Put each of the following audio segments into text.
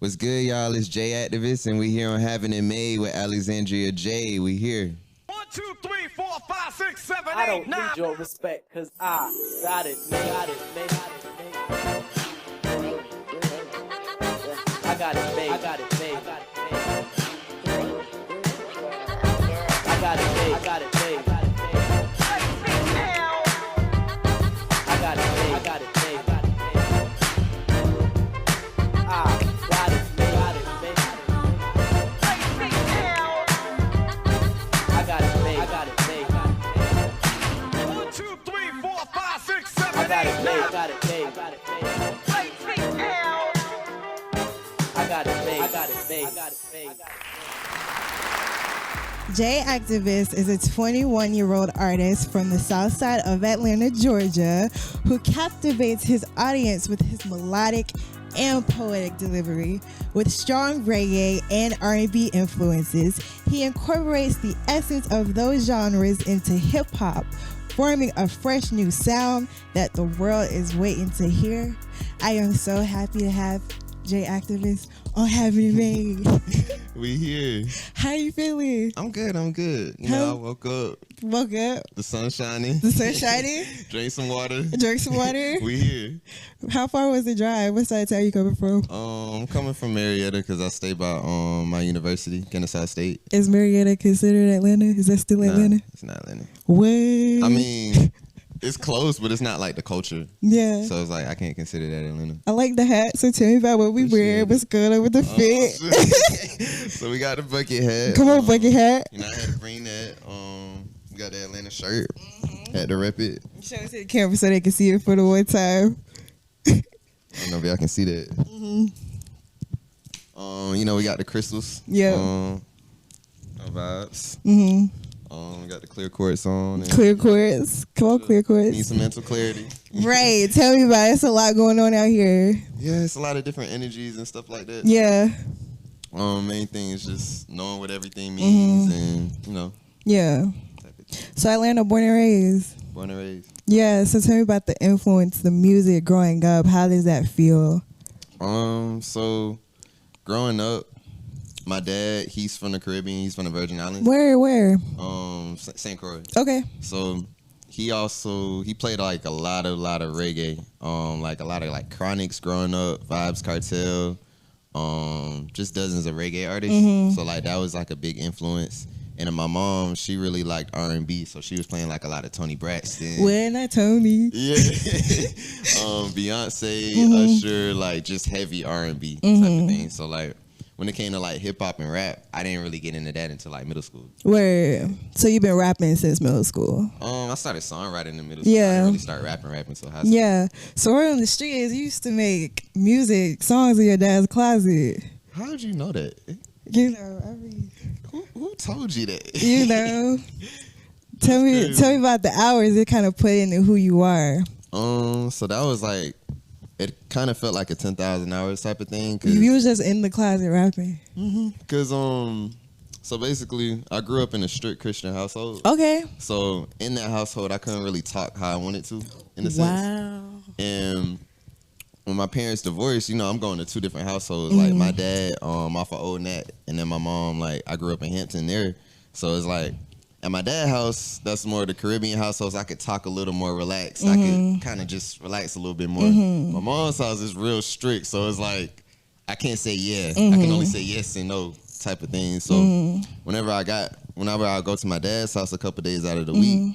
What's good, y'all? It's J Activist, and we here on Having It Made with Alexandria J. We here. 1, 2, 3, 4, 5, 6, 7, 8, I don't 9. need your respect, cause I got it, made. I got it made. I got it made. I got it made. I got it made. I got it made. I got it made. I got it made. I got it made. I got it made. I got it made. 1, 2, 3, 4, 5, 6, 7, I got 8, it 9. made. I got it made. I got it made. I got it made. I got it made. I got it made. J Activist is a 21-year-old artist from the south side of Atlanta, Georgia, who captivates his audience with his melodic and poetic delivery. With strong reggae and R&B influences, he incorporates the essence of those genres into hip-hop, forming a fresh new sound that the world is waiting to hear. I am so happy to have J Activist on Having It Made. We here. How you feeling? I'm good. You know, I woke up, Woke up, the sun shining. the sun shining, Drink some water. drank some water. We here. How far was the drive? What side of town you coming from? I'm coming from Marietta because I stay by my university, Kennesaw State. Is Marietta considered Atlanta? Is that still Atlanta? Nah, it's not Atlanta. What? I mean, it's close, but it's not like the culture. Yeah. So it's like I can't consider that Atlanta. I like the hat, so tell me about what we Appreciate wear. it. What's good with the fit? Shit. So we got the bucket hat. Come on, bucket hat. You know, I had to bring that. We got the Atlanta shirt. Had to rep it. Show it to the camera so they can see it for the one time. I don't know if y'all can see that. You know, we got the crystals. Yeah. No vibes. We got the clear quartz on. And Clear quartz. Come on, clear need quartz. some mental clarity. Right. Tell me about it. It's a lot going on out here. Yeah, it's a lot of different energies and stuff like that. Yeah. Main thing is just knowing what everything means and, you know, Yeah. type of thing. So Atlanta, born and raised. Born and raised. Yeah. So tell me about the influence, the music growing up. How does that feel? So growing up, my dad, he's from the Caribbean. He's from the Virgin Islands. Where? St. Croix. Okay. So he played like a lot of reggae. Like a lot of like Chronics growing up, Vibes Cartel, just dozens of reggae artists. So like that was like a big influence. And then my mom, she really liked R&B, so she was playing like a lot of Tony Braxton. When I Tony. Yeah. Beyonce, Usher, like just heavy R&B type of thing. So like when it came to like hip hop and rap, I didn't really get into that until like middle school. Where? So you've been rapping since middle school? I started songwriting in middle school. Yeah. I didn't really start rapping until high school. Yeah. So word on the street is you used to make music, songs in your dad's closet. How did you know that? You know, I mean, Who told you that? you know. Tell me about the hours it kind of put into who you are. So that was like, it kind of felt like a 10,000 hours type of thing. You was just in the closet rapping. Cause so basically I grew up in a strict Christian household. Okay. So in that household I couldn't really talk how I wanted to, in a sense. Wow. And when my parents divorced, you know, I'm going to two different households. Like my dad, off of Old Nat, and then my mom, like I grew up in Hampton there. So it's like at my dad's house, that's more the Caribbean households. I could talk a little more relaxed. I could kind of just relax a little bit more. My mom's house is real strict, so it's like I can't say yeah. I can only say yes and no type of thing. So whenever I go to my dad's house a couple days out of the week,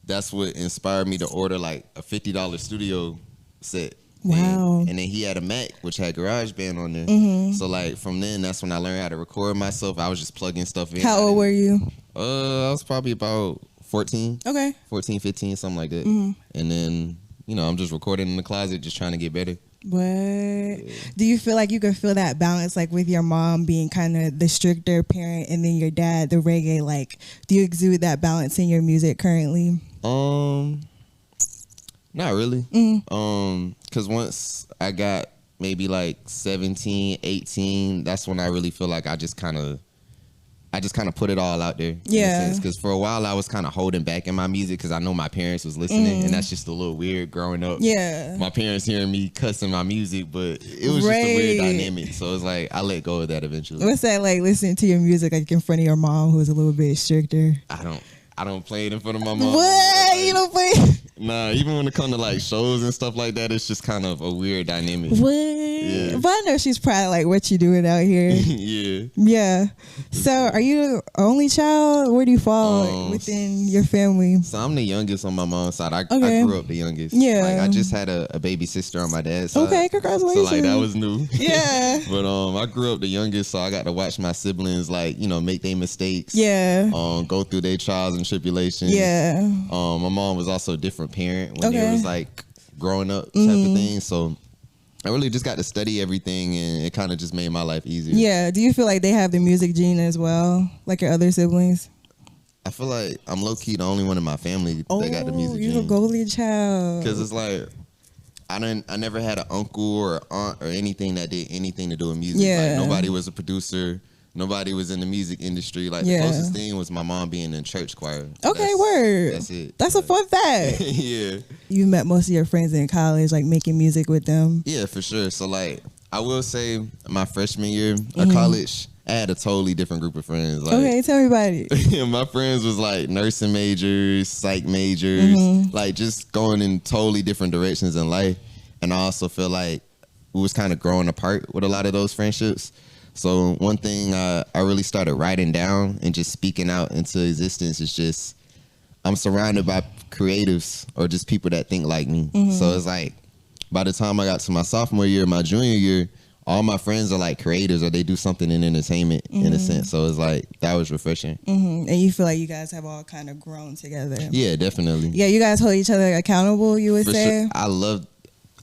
that's what inspired me to order like a $50 studio set. Wow. And then he had a Mac which had GarageBand on there. So like from then, that's when I learned how to record myself. I was just plugging stuff in. How old were you? I was probably about 14. Okay. 14, 15, something like that. And then, you know, I'm just recording in the closet, just trying to get better. What? Do you feel like you can feel that balance, like with your mom being kind of the stricter parent and then your dad, the reggae, like, do you exude that balance in your music currently? Not really. Because once I got maybe like 17, 18, that's when I really feel like I just kind of I just kind of put it all out there. Yeah. Because for a while I was kind of holding back in my music because I know my parents was listening, and that's just a little weird growing up. Yeah. My parents hearing me cussing my music, but it was just a weird dynamic. So it's like I let go of that eventually. What's that like listening to your music like in front of your mom who's a little bit stricter? I don't play it in front of my mom. What? You don't play? Nah, even when it comes to like shows and stuff like that, it's just kind of a weird dynamic. What? Yeah. But I know she's probably like, what you doing out here? Yeah. Yeah. So are you the only child? Where do you fall within your family? So I'm the youngest on my mom's side. I Okay. grew up the youngest. Yeah. Like I just had a baby sister on my dad's side. Okay, congratulations. So like that was new. Yeah. But I grew up the youngest, so I got to watch my siblings like, make their mistakes. Yeah. Go through their trials and tribulations. Yeah. My mom was also a different parent when Okay. it was like growing up type of thing. So I really just got to study everything, and it kind of just made my life easier. Yeah. Do you feel like they have the music gene as well, like your other siblings? I feel like I'm low key the only one in my family that got the music you're a gene. golden child. Because it's like I never had an uncle or aunt or anything that did anything to do with music. Yeah. Like nobody was a producer. Nobody was in the music industry. Like Yeah. the closest thing was my mom being in church choir. Okay, word. That's it. That's a fun fact. Yeah. You met most of your friends in college, like making music with them. Yeah, for sure. So like I will say my freshman year of college, I had a totally different group of friends. Like, Okay, tell me about it. my friends was like nursing majors, psych majors, like just going in totally different directions in life. And I also feel like we was kind of growing apart with a lot of those friendships. So one thing I really started writing down and just speaking out into existence is just I'm surrounded by creatives or just people that think like me. So it's like by the time I got to my sophomore year, my junior year, all my friends are like creators or they do something in entertainment in a sense. So it's like that was refreshing. And you feel like you guys have all kind of grown together. Yeah, definitely. Yeah, you guys hold each other accountable, you would For say? sure.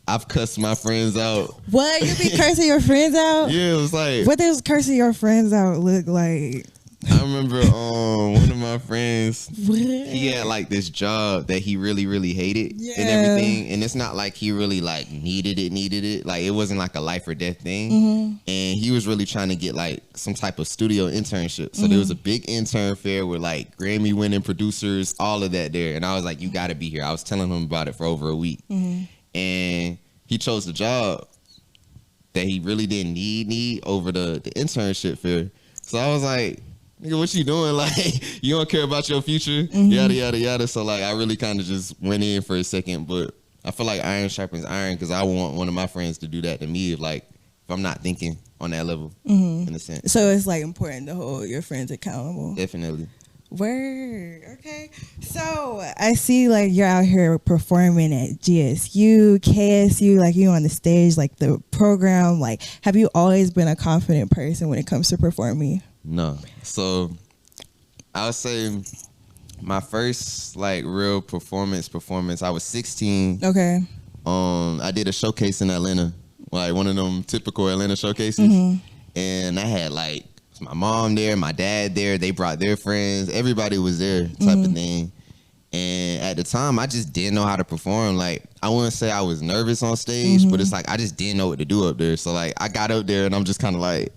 I've cussed my friends out. What? You be cursing your friends out? Yeah, it was like What does cursing your friends out look like? I remember one of my friends, What? he had like this job that he really, really hated Yeah. and everything. And it's not like he really like needed it. Like it wasn't like a life or death thing. And he was really trying to get like some type of studio internship. So there was a big intern fair with like Grammy winning producers, all of that there. And I was like, you gotta be here. I was telling him about it for over a week. And he chose the job that he really didn't need over the internship fair. So I was like, nigga, what you doing? Like, you don't care about your future? Yada, yada, yada. So, like, I really kind of just went in for a second. But I feel like iron sharpens iron because I want one of my friends to do that to me if I'm not thinking on that level, in a sense. So it's like important to hold your friends accountable. Definitely. Word. Okay. So I see like you're out here performing at GSU, KSU, like you on the stage, like the program. Like, have you always been a confident person when it comes to performing? No. So, I would say my first, like, real performance, I was 16. Okay. I did a showcase in Atlanta, like one of them typical Atlanta showcases. And I had, like, my mom there, my dad there, they brought their friends, everybody was there type of thing. And at the time, I just didn't know how to perform. Like, I wouldn't say I was nervous on stage, but it's like I just didn't know what to do up there. So, like, I got up there and I'm just kind of like...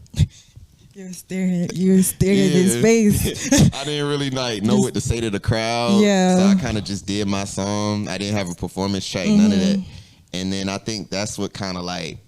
You're staring in space. I didn't really, like, know what to say to the crowd. Yeah. So I kind of just did my song. I didn't have a performance track, none of that. And then I think that's what kind of, like,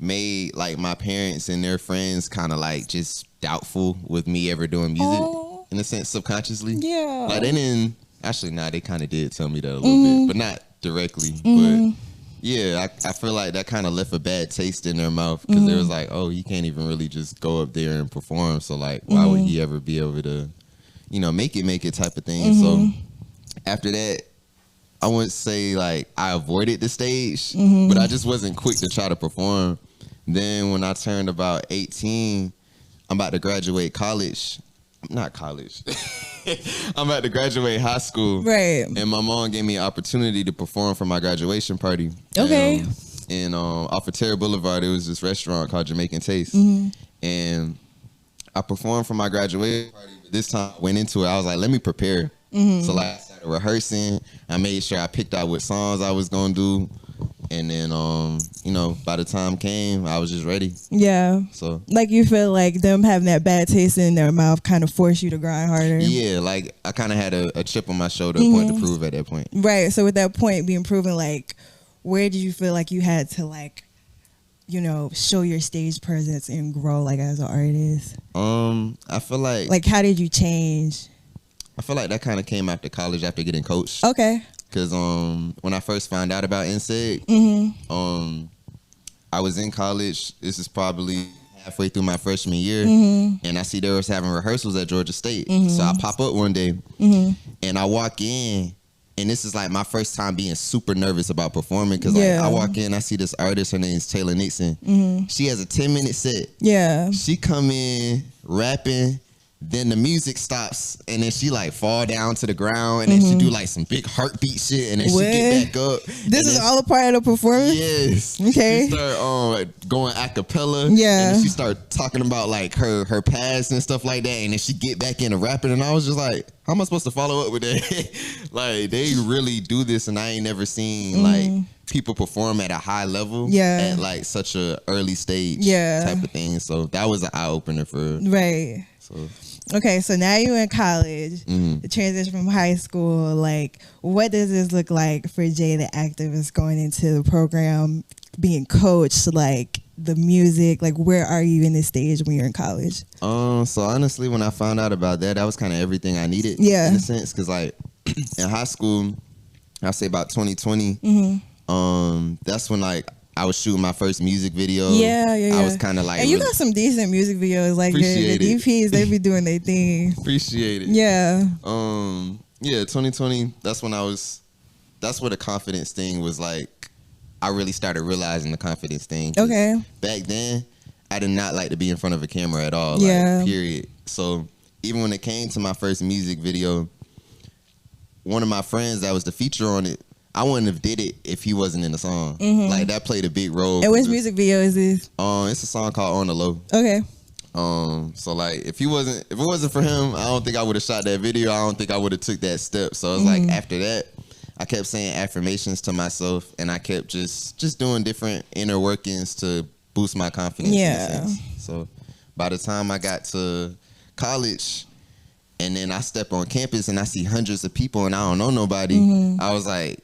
made like my parents and their friends kind of like just doubtful with me ever doing music in a sense subconsciously. Yeah. Like they didn't actually they kind of did tell me that a little bit, but not directly. But yeah, I feel like that kind of left a bad taste in their mouth because they was like, oh, he can't even really just go up there and perform. So like, why would he ever be able to, make it type of thing. So after that, I wouldn't say like I avoided the stage, but I just wasn't quick to try to perform. Then when I turned about 18, I'm about to graduate college. Not college. I'm about to graduate high school. Right. And my mom gave me an opportunity to perform for my graduation party. Okay. And off of Terra Boulevard, it was this restaurant called Jamaican Taste. And I performed for my graduation party. But this time I went into it, I was like, let me prepare. So like I started rehearsing. I made sure I picked out what songs I was going to do. And then, by the time came, I was just ready. Yeah. So, like, you feel like them having that bad taste in their mouth kind of forced you to grind harder. yeah, like I kind of had a chip on my shoulder, a point to prove at that point. Right. So with that point being proven, like, where did you feel like you had to, like, show your stage presence and grow, like, as an artist? I feel like how did you change? I feel like that kind of came after college, after getting coached. Okay. Cause when I first found out about NSEG, I was in college. This is probably halfway through my freshman year, and I see they was having rehearsals at Georgia State. So I pop up one day, and I walk in, and this is like my first time being super nervous about performing. Cause like, I walk in, I see this artist. Her name's Taylor Nixon. She has a 10-minute set. Yeah. She come in rapping. Then the music stops, and then she like fall down to the ground, and then she do like some big heartbeat shit, and then she get back up. This is all a part of the performance? Yes. Okay. She start going a cappella. Yeah. And then she start talking about like her past and stuff like that, and then she get back into rapping, and I was just like, how am I supposed to follow up with that? Like, they really do this, and I ain't never seen like people perform at a high level at like such a early stage type of thing. So that was an eye opener for right. So okay, so now you're in college, the transition from high school. Like, what does this look like for Jay the activist going into the program, being coached, like the music? Like, where are you in this stage when you're in college? So honestly, when I found out about that, that was kind of everything I needed. Yeah. In a sense, because like in high school, I'll say about 2020. That's when like I was shooting my first music video. Yeah. I was kind of like, and you got some decent music videos. Like the DPs, they be doing their thing. Appreciate it. Yeah. 2020. That's when that's where the confidence thing was like. I really started realizing the confidence thing. Okay. Back then, I did not like to be in front of a camera at all. Yeah. Like, period. So even when it came to my first music video, one of my friends that was the feature on it, I wouldn't have did it if he wasn't in the song. Like, that played a big role. And which music video is this? It's a song called On the Low. Okay. So like if it wasn't for him, I don't think I would have shot that video. I don't think I would have took that step. So it's like after that, I kept saying affirmations to myself, and I kept just doing different inner workings to boost my confidence. Yeah. In a sense. So by the time I got to college, and then I step on campus and I see hundreds of people and I don't know nobody, I was like,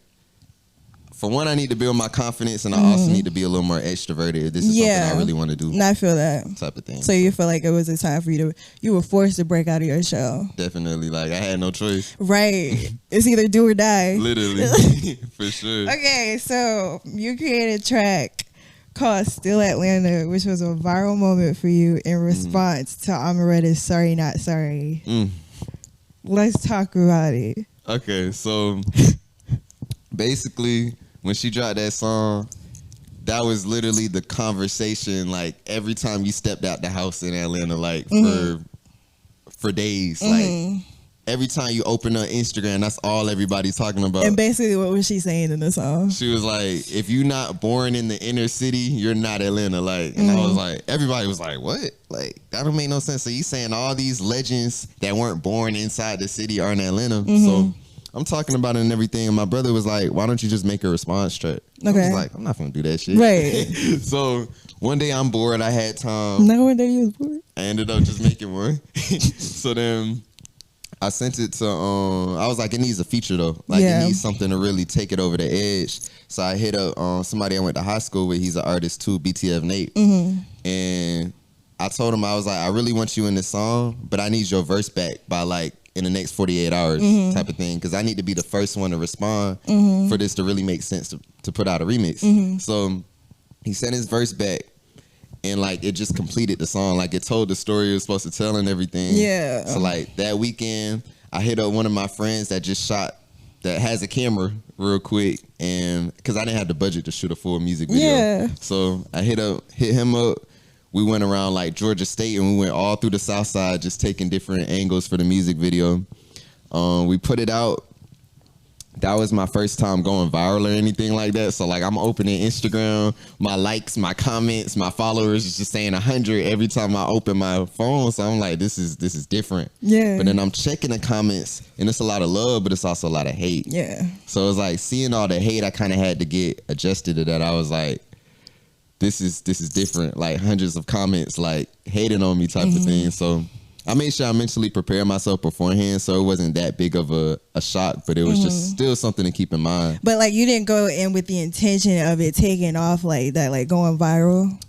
for one, I need to build my confidence, and I also need to be a little more extroverted. This is something I really want to do. I feel that. Type of thing. So you feel like it was a time for you were forced to break out of your shell. Definitely. Like, I had no choice. Right. It's either do or die. Literally. For sure. Okay, so you created a track called Still Atlanta, which was a viral moment for you in response to Omeretta's Sorry Not Sorry. Let's talk about it. Okay, so basically, when she dropped that song, that was literally the conversation, like, every time you stepped out the house in Atlanta, like, for days. Like, every time you open up Instagram, that's all everybody's talking about. And basically, what was she saying in the song? She was like, if you're not born in the inner city, you're not Atlanta. Like, and I was like, everybody was like, what? Like, that don't make no sense. So you saying all these legends that weren't born inside the city are in Atlanta. So I'm talking about it and everything, and my brother was like, why don't you just make a response track? Okay. I was like, I'm not gonna do that shit. Right. So one day I'm bored, I had time. No one day you was bored. I ended up just making one. So then I sent it to, I was like, it needs a feature though. Like, it needs something to really take it over the edge. So I hit up somebody I went to high school with. He's an artist too, BTF Nate. And I told him, I was like, I really want you in this song, but I need your verse back by like in the next 48 hours type of thing, because I need to be the first one to respond for this to really make sense to put out a remix. So he sent his verse back, and like it just completed the song. Like, it told the story it was supposed to tell and everything. Yeah. So like that weekend, I hit up one of my friends that just shot, that has a camera real quick, and because I didn't have the budget to shoot a full music video. Yeah. So I hit him up. We went around like Georgia State, and we went all through the South Side, just taking different angles for the music video. We put it out. that was my first time going viral or anything like that. So like I'm opening Instagram, my likes, my comments, my followers is just saying 100 every time I open my phone. So I'm like, this is different. Yeah. But then I'm checking the comments and it's a lot of love, but it's also a lot of hate. Yeah. So it's like seeing all the hate, I kind of had to get adjusted to that. I was like, this is different. Like hundreds of comments, like hating on me type of thing. So I made sure I mentally prepared myself beforehand, so it wasn't that big of a shock, but it was just still something to keep in mind. But like you didn't go in with the intention of it taking off like that, like going viral.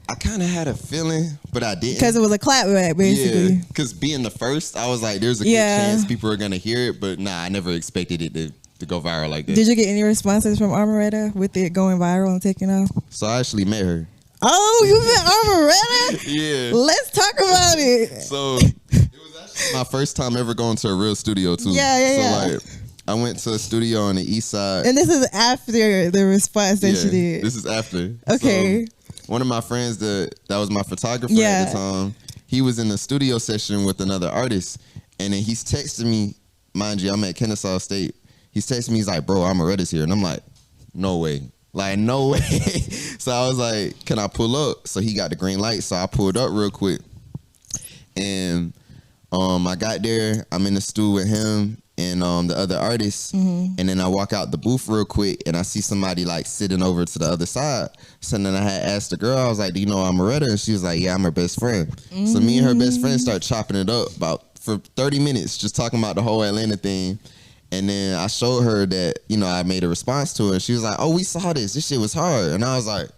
I kind of had a feeling, but I didn't. Because it was a clapback, basically. Yeah, because being the first, I was like, there's a good chance people are going to hear it, but nah, I never expected it to go viral like that. Did you get any responses from Omeretta with it going viral and taking off? So I actually met her. Oh, you met Omeretta? Yeah. Let's talk about it. So it was actually my first time ever going to a real studio too. Yeah. So like I went to a studio on the east side. And this is after the response that you did. This is after. Okay. So one of my friends that was my photographer at the time, he was in the studio session with another artist, and then he's texting me, mind you, I'm at Kennesaw State. He's texting me, he's like, bro, Omeretta's here. And I'm like, no way. Like, no way. So I was like, can I pull up? So he got the green light. So I pulled up real quick. And I got there. I'm in the stool with him and the other artists. And then I walk out the booth real quick and I see somebody like sitting over to the other side. So then I had asked the girl, I was like, do you know Omeretta? And she was like, yeah, I'm her best friend. So me and her best friend start chopping it up for 30 minutes, just talking about the whole Atlanta thing. And then I showed her that, you know, I made a response to her. And she was like, oh, we saw this. This shit was hard. And I was like,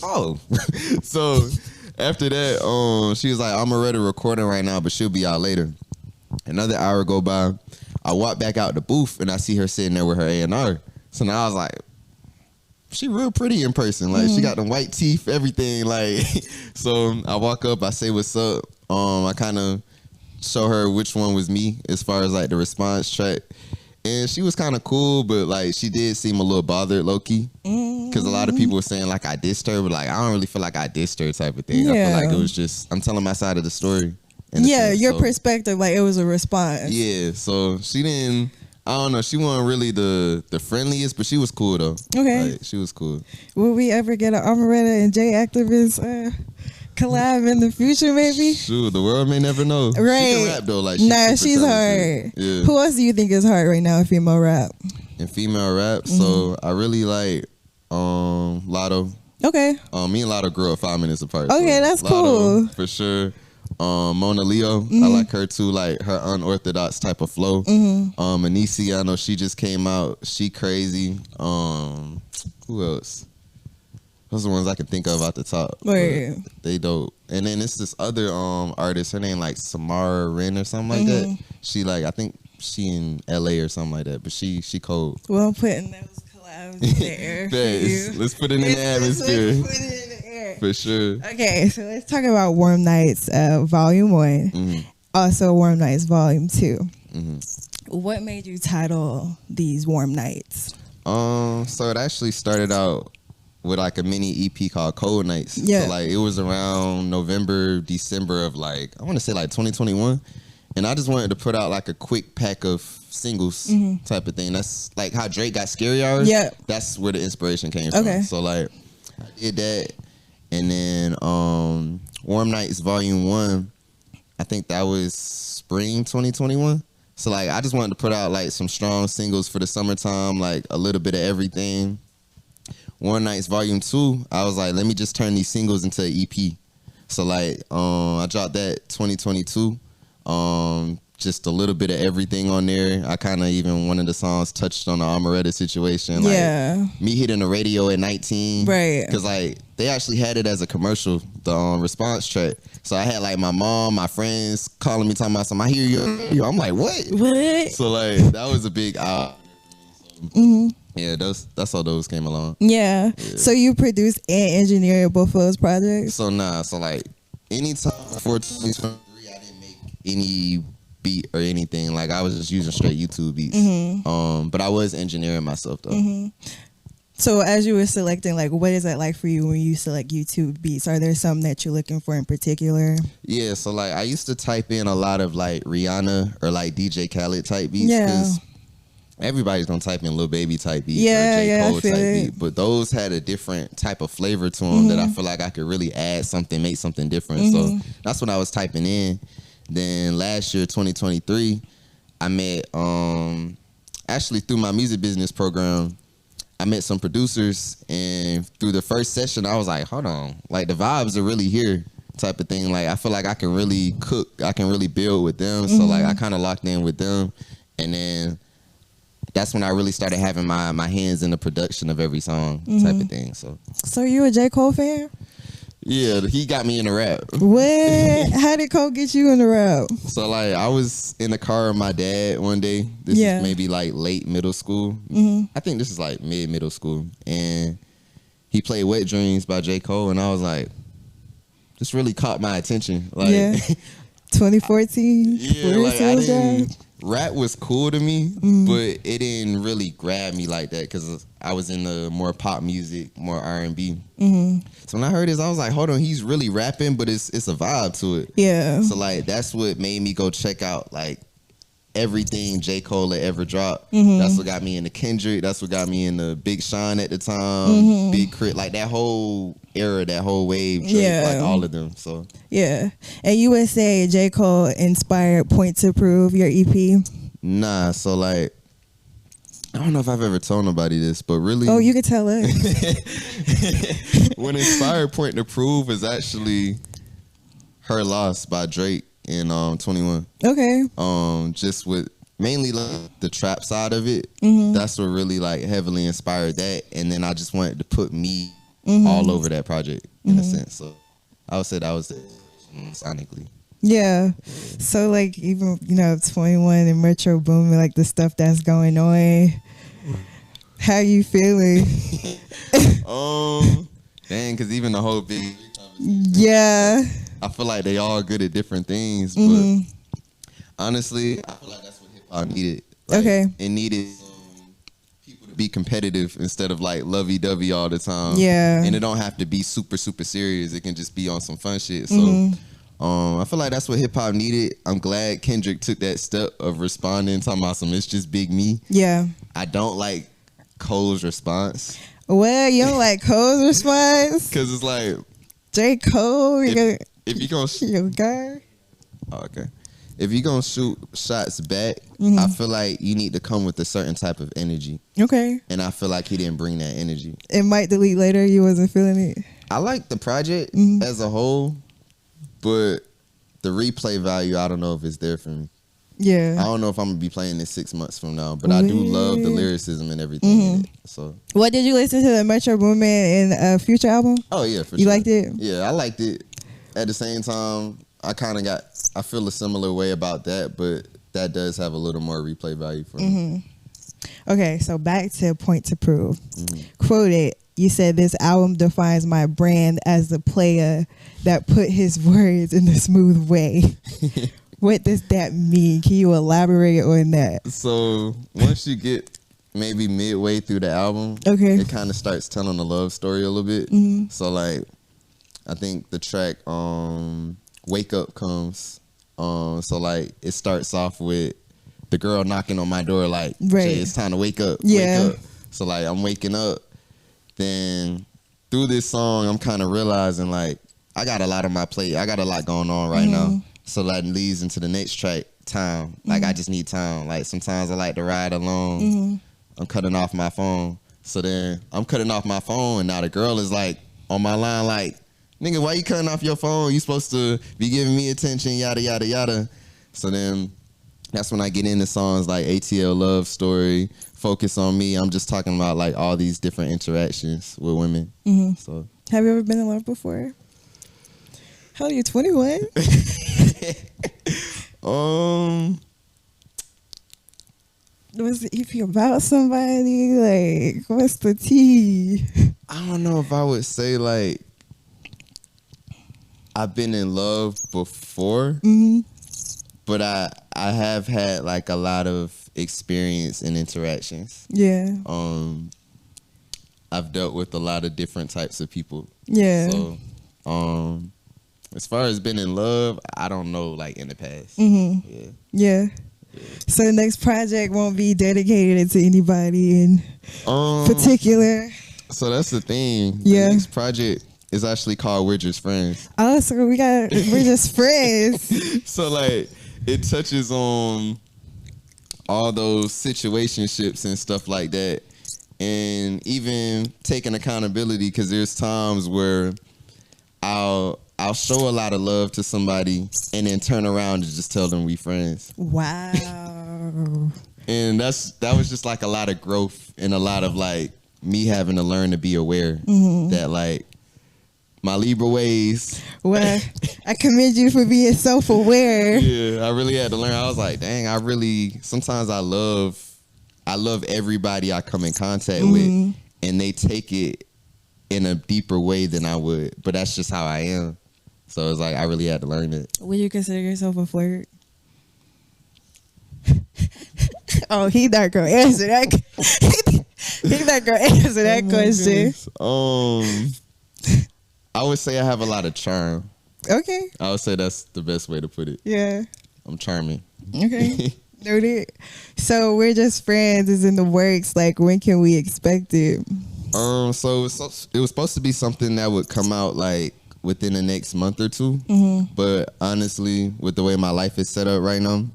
oh. So after that, she was like, I'm already recording right now, but she'll be out later. Another hour go by. I walk back out the booth, and I see her sitting there with her A&R. So now I was like, she real pretty in person. Like, she got them white teeth, everything. Like, so I walk up, I say what's up. I kind of show her which one was me as far as like the response track, and she was kind of cool, but like she did seem a little bothered low-key because a lot of people were saying like I dissed her, but like I don't really feel like I dissed her type of thing. I feel like it was just I'm telling my side of the story. Your perspective, like it was a response. Yeah, so she didn't, I don't know, she wasn't really the friendliest, but she was cool though. Okay, like, she was cool. Will we ever get an Omeretta and J Activist collab in the future, maybe? Shoot, the world may never know. Right. She can rap though. Like, she's hard. Yeah. Who else do you think is hard right now in female rap? In female rap, so I really like Lotto. Okay. Me and Lotto grew up 5 minutes apart. Okay, so that's Lotto, cool. for sure. Mona Leo, I like her too, like her unorthodox type of flow. Anisi, I know she just came out. She crazy. Who else? Those are the ones I can think of at the top. Right. They dope. And then it's this other artist. Her name like Samara Wren or something like that. She like, I think she in LA or something like that. But she cold. Well, I'm putting those collabs in the air for you. Let's put it in the atmosphere. Let's put it in the air. For sure. Okay, so let's talk about Warm Nights Volume 1. Also Warm Nights Volume 2. What made you title these Warm Nights? So it actually started out with like a mini EP called Cold Nights. Yeah. So like it was around November, December of like, I want to say like 2021. And I just wanted to put out like a quick pack of singles type of thing. That's like how Drake got Scary Hours. Yeah. That's where the inspiration came from. So like I did that. And then Warm Nights Volume 1, I think that was spring 2021. So like I just wanted to put out like some strong singles for the summertime, like a little bit of everything. Warm Nights Volume 2, I was like, let me just turn these singles into an EP. So like I dropped that 2022. Just a little bit of everything on there. I kind of even one of the songs touched on the Omeretta situation. Like me hitting the radio at 19. Right. Because like they actually had it as a commercial, the response track. So I had like my mom, my friends calling me talking about something. I hear you. I'm like, what? So like that was a big yeah, that's how those came along. Yeah. So you produced and engineered both of those projects? So so like anytime before 2023, I didn't make any beat or anything. Like I was just using straight YouTube beats. But I was engineering myself though. So as you were selecting, like what is that like for you when you select YouTube beats? Are there some that you're looking for in particular? Yeah, so like I used to type in a lot of like Rihanna or like DJ Khaled type beats. everybody's gonna type in Lil Baby type beat Yeah, or J. yeah, I Cole feel type it. beat, but those had a different type of flavor to them that I feel like I could really add something, make something different. So that's what I was typing in. Then last year, 2023, I met actually through my music business program. I met some producers, and through the first session, I was like, hold on, like the vibes are really here type of thing. Like I feel like I can really cook, I can really build with them. So like I kind of locked in with them, and then that's when I really started having my hands in the production of every song type of thing. So you a J. Cole fan? Yeah, he got me in the rap. What? How did Cole get you in the rap? So like I was in the car with my dad one day. This is maybe like late middle school. I think this is like mid middle school, and he played Wet Dreams by J. Cole, and I was like, this really caught my attention. Like, 2014. yeah, like I didn't. Rap was cool to me, but it didn't really grab me like that because I was in the more pop music, more R&B. So when I heard this, I was like, hold on, he's really rapping, but it's a vibe to it. Yeah. So like that's what made me go check out like everything J. Cole had ever dropped. That's what got me into Kendrick. That's what got me into Big Sean at the time, Big Crit, like that whole era, that whole wave, Drake, like all of them. So yeah. And you would say J. Cole inspired Point to Prove, your EP? Nah, so like I don't know if I've ever told nobody this, but really, Oh, you can tell us. when inspired Point to Prove is actually Her Loss by Drake in 21. Okay. Just with mainly like the trap side of it. That's what really like heavily inspired that, and then I just wanted to put me all over that project in a sense. So I would say that was it sonically. Yeah. So like even 21 and Metro Boomin, like the stuff that's going on. How you feeling? Dang, because even the whole big, Yeah. I feel like they all good at different things, but honestly, I feel like that's what hip hop needed. Like, Okay. it needed people to be competitive instead of like lovey dovey all the time. Yeah. And it don't have to be super super serious. It can just be on some fun shit. So. I feel like that's what hip hop needed. I'm glad Kendrick took that step of responding, talking about some "It's just big me." Yeah. I don't like Cole's response Well, you don't like Cole's response? because it's like J. Cole, if you gonna your guy. okay, if you gonna shoot shots back, I feel like you need to come with a certain type of energy, Okay. and I feel like he didn't bring that energy. It might delete later. You wasn't feeling it. I like the project as a whole, but the replay value, I don't know if it's there for me. I Yeah. don't know if I'm gonna be playing this 6 months from now, but I do love the lyricism and everything in it. So, What did you listen to the Metro Boomin and Future album? oh yeah, for You sure. liked it? Yeah, I liked it. At the same time, I feel a similar way about that, but that does have a little more replay value for me. Okay, so back to Point to Prove. Quoted, you said this album defines my brand as the player that put his words in a smooth way. What does that mean? Can you elaborate on that? So once you get maybe midway through the album, Okay. it kind of starts telling a love story a little bit. So like, I think the track "Wake Up" comes. So like, it starts off with the girl knocking on my door, like, Right. "Jay, it's time to wake up." Yeah. Wake up. So like, I'm waking up. Then through this song, I'm kind of realizing like I got a lot on my plate. I got a lot going on right now. So that leads into the next track, time. Like I just need time. Like sometimes I like to ride alone. I'm cutting off my phone. So then I'm cutting off my phone, and now the girl is like on my line, like, nigga, why you cutting off your phone? You supposed to be giving me attention, yada yada yada. So then that's when I get into songs like ATL Love Story, Focus on Me. I'm just talking about like all these different interactions with women. So Have you ever been in love before? How old are you, 21? Was the EP about somebody? Like, what's the tea? I don't know if I would say like I've been in love before, but I have had like a lot of experience and interactions. Yeah. I've dealt with a lot of different types of people. Yeah. So, as far as being in love, I don't know like in the past. Yeah. So the next project won't be dedicated to anybody in particular. So that's the thing. Yeah. The next project is actually called We're Just Friends. Oh, so we're just friends. So like it touches on all those situationships and stuff like that, and even taking accountability, because there's times where I'll show a lot of love to somebody and then turn around and just tell them we friends. Wow. And that was just like a lot of growth and a lot of like me having to learn to be aware that like my Libra ways. Well, I commend you for being self-aware. Yeah, I really had to learn. I was like, dang, sometimes I love everybody I come in contact with, and they take it in a deeper way than I would. But that's just how I am. So it's like I really had to learn it. Would you consider yourself a flirt? Oh, he not gonna answer that. He's not gonna answer that question. I would say I have a lot of charm. Okay. I would say that's the best way to put it. Yeah. I'm charming. Okay. Noted. So We're Just Friends is in the works. Like, when can we expect it? So it was supposed to be something that would come out like within the next month or two. But honestly, with the way my life is set up right now,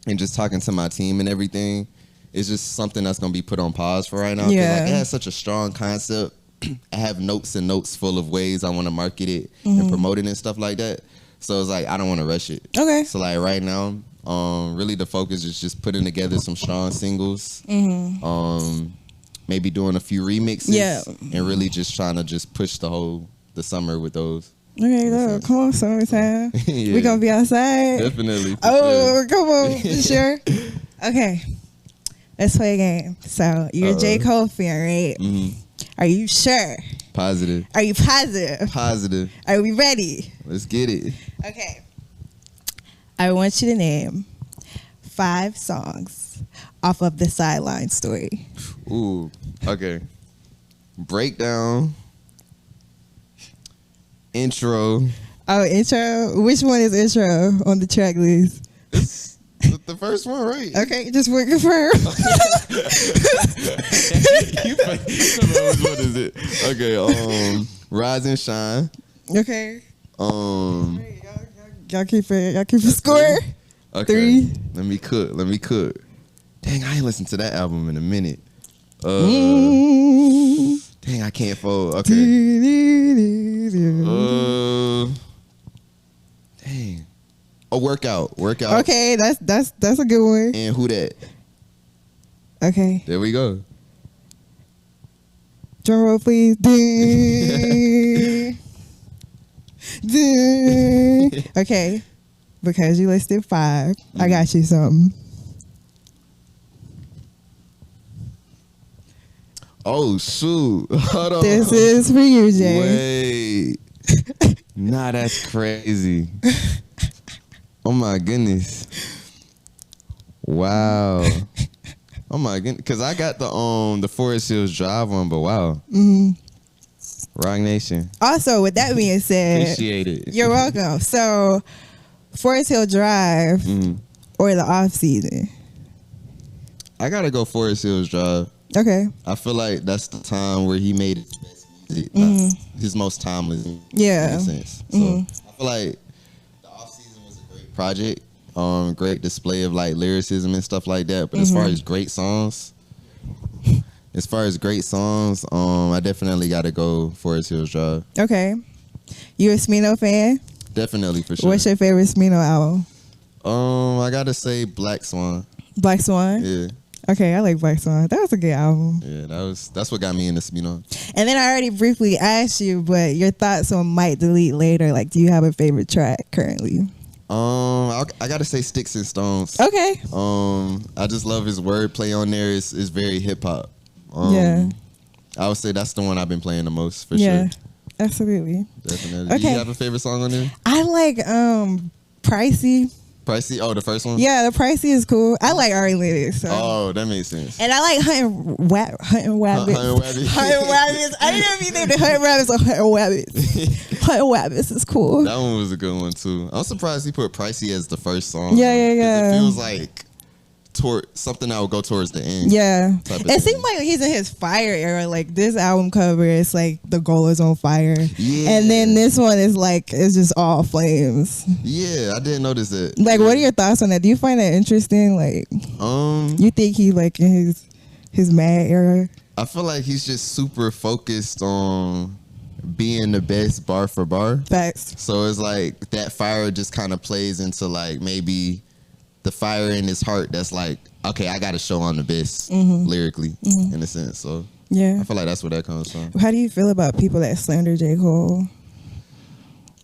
and just talking to my team and everything, it's just something that's gonna be put on pause for right now. Yeah. Like, it has such a strong concept. I have notes and notes full of ways I want to market it and promote it and stuff like that. So it's like I don't want to rush it. Okay. So like right now, really the focus is just putting together some strong singles. Maybe doing a few remixes. Yeah. And really just trying to just push the summer with those. Okay, look, come on, summertime. Yeah. We gonna be outside. Definitely. for Oh, sure. come on, for sure. Okay, let's play a game. So you're a J. Cole fan, right? Are you sure? Positive. Are you positive? Positive. Are we ready? Let's get it. Okay. I want you to name 5 songs off of the Sideline story. Ooh. Okay. Breakdown. Intro. Oh, intro. Which one is intro on the track list? It's the first one, right? Okay, just want to confirm. What is it? Okay. Rise and Shine. Okay. Um. Y'all keep it score. Okay. 3. Let me cook. Dang, I ain't listened to that album in a minute. Dang, I can't fold. Okay. Dang. A workout. Okay, that's a good one. And Who That? Okay. There we go. Drum roll, please. Ding. Ding. Okay. Because you listed 5, I got you something. Oh, shoot. Hold on. This is for you, Jay. Wait. Nah, that's crazy. Oh, my goodness. Wow. Oh, my goodness. Because I got the Forest Hills Drive one, but wow. Rock Nation. Also, with that being said, Appreciate it. you're welcome. So, Forest Hill Drive or the off season? I got to go Forest Hills Drive. Okay. I feel like that's the time where he made his best music, his most timeless. Yeah. In a sense. So I feel like the off season was a great project, great display of like lyricism and stuff like that. But as far as great songs, I definitely got to go Forest Hills Drive. Okay. You a Smino fan? Definitely, for sure. What's your favorite Smino album? I gotta say Black Swan. Black Swan? Yeah. Okay, I like Black Swan. That was a good album. Yeah, that's what got me into Smino. And then I already briefly asked you, but your thoughts on Might Delete Later. Like, do you have a favorite track currently? I gotta say Sticks and Stones. Okay. I just love his wordplay on there. It's very hip hop. Yeah. I would say that's the one I've been playing the most for Yeah, sure. absolutely. Definitely. Do Okay. you have a favorite song on there? I like Pricey. Pricey? Oh, the first one? Yeah, the Pricey is cool. I like Ari Lennox. So. Oh, that makes sense. And I like hunting rabbits. Hunting rabbits. Hunting rabbits. I didn't know if you named it hunting rabbits or hunting rabbits. Hunting rabbits is cool. That one was a good one too. I'm surprised he put Pricey as the first song. Yeah, yeah, 'cause yeah. It feels like something that would go towards the end. Yeah. Type of It thing. seemed like he's in his fire era. Like this album cover is like the goal is on fire. Yeah. And then this one is like it's just all flames. Yeah, I didn't notice that. Like what are your thoughts on that? Do you find that interesting? Like you think he like in his mad era? I feel like he's just super focused on being the best bar for bar. Facts. So it's like that fire just kind of plays into like maybe the fire in his heart that's like, okay, I got to show I'm the best lyrically in a sense. So Yeah. I feel like that's where that comes from. How do you feel about people that slander J. Cole?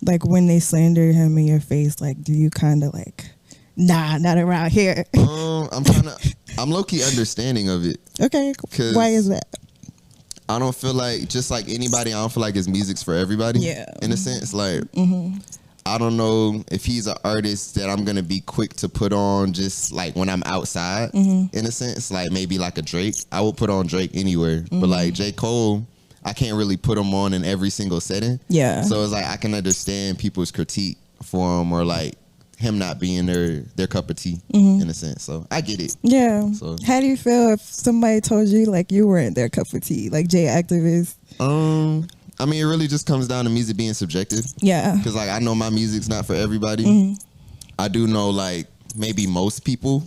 Like when they slander him in your face, like do you kind of like, nah, not around here? I'm low key understanding of it. Okay. 'Cause Why is that? I don't feel like, just like anybody, I don't feel like his music's for everybody. Yeah. In a sense, like, I don't know if he's an artist that I'm going to be quick to put on just like when I'm outside, in a sense. Like maybe like a Drake. I would put on Drake anywhere. But like J. Cole, I can't really put him on in every single setting. Yeah. So it's like I can understand people's critique for him or like him not being their cup of tea, in a sense. So I get it. Yeah. So- How do you feel if somebody told you like you weren't their cup of tea, like J activist? I mean, it really just comes down to music being subjective. Yeah. Because like I know my music's not for everybody. I do know like maybe most people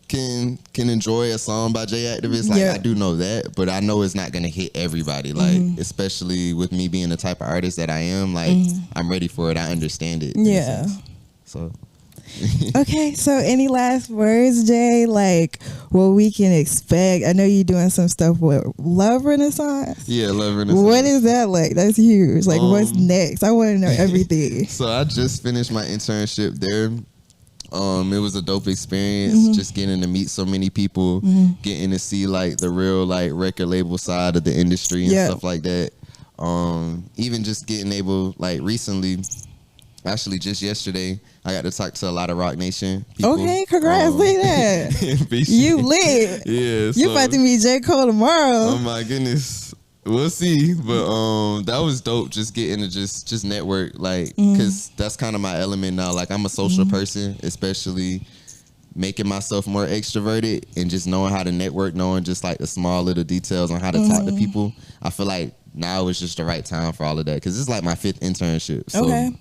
can enjoy a song by J Activist. Like Yeah. I do know that, but I know it's not gonna hit everybody. Like especially with me being the type of artist that I am. Like I'm ready for it. I understand it. in a Yeah. sense. So Okay, so any last words, Jay? Like what we can expect? I know you're doing some stuff with Love Renaissance. yeah, Love Renaissance. What is that like? That's huge. Like what's next? I want to know everything. So I just finished my internship there. It was a dope experience, just getting to meet so many people, getting to see like the real like record label side of the industry and Yeah. stuff like that. Even just getting able like recently, actually just yesterday, I got to talk to a lot of Rock Nation people. Okay, congrats, look at that. Appreciate You it. lit. Yeah. You about to meet J. Cole tomorrow. Oh my goodness. We'll see, but that was dope. Just getting to just network, like, cause that's kind of my element now. Like, I'm a social person, especially making myself more extroverted and just knowing how to network, knowing just like the small little details on how to talk to people. I feel like now is just the right time for all of that, cause it's like my 5th internship. So Okay.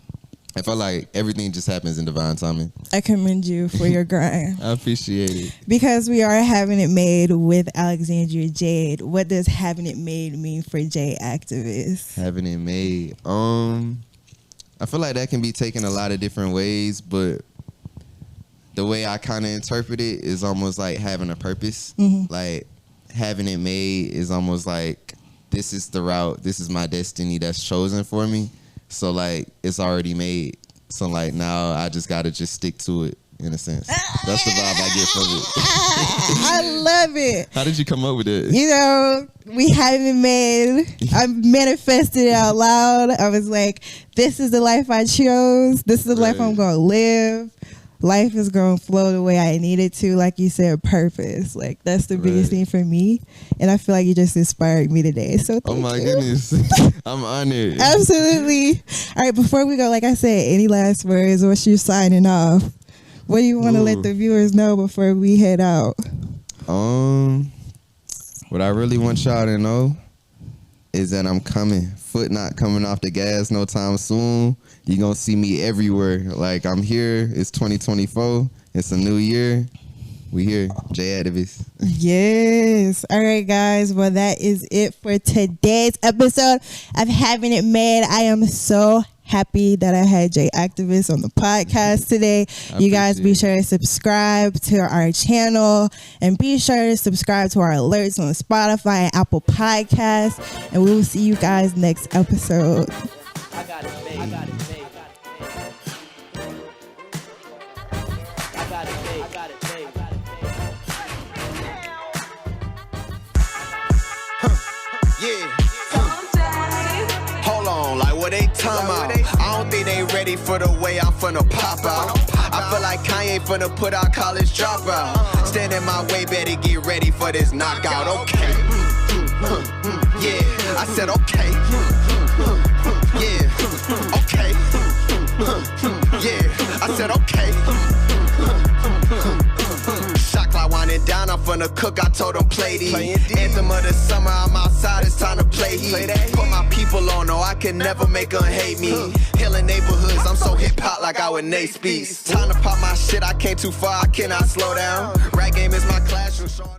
I feel like everything just happens in divine timing. I commend you for your grind. I appreciate it. Because we are having it made with Alexandria Jade. What does having it made mean for J activists? Having it made. I feel like that can be taken a lot of different ways, but the way I kind of interpret it is almost like having a purpose. Like having it made is almost like this is the route, this is my destiny that's chosen for me. So like it's already made. So like now I just gotta just stick to it in a sense. That's the vibe I get from it. I love it. How did you come up with it? You know, we haven't made, I manifested it out loud. I was like, this is the life I chose. This is the life I'm going to live. Life is going to flow the way I need it to. Like you said, purpose. Like that's the biggest thing for me. And I feel like you just inspired me today. So Oh thank my you. goodness. I'm honored. Absolutely. All right, before we go, like I said, any last words? What's you signing off? What do you want to let the viewers know before we head out? What I really want y'all to know is that I'm coming. Foot not coming off the gas no time soon. You're going to see me everywhere. Like, I'm here. It's 2024. It's a new year. We here. J Activist. Yes. All right, guys. Well, that is it for today's episode of Having It Made. I am so happy that I had J Activist on the podcast today. You guys be sure to subscribe to our channel and be sure to subscribe to our alerts on Spotify and Apple Podcasts. And we will see you guys next episode. I got it made. I got it made. I got it made. I got it made. Yeah. Hold on, like what they talking about? I don't think they ready for the way I'm finna pop out. I feel like Kanye finna put out college dropout. Stand in my way, better get ready for this knockout. Okay. Yeah, I said okay. Yeah, okay. Yeah, I said okay. Shock like one running down, I'm finna cook, I told them play these. Anthem of the summer, I'm outside, it's time to play heat. Put my people on, no, I can never make them hate me. Healing neighborhoods, I'm so hip-hop like I would Nate Speaks. Time to pop my shit, I came too far, I cannot slow down. Rap game is my classroom, showing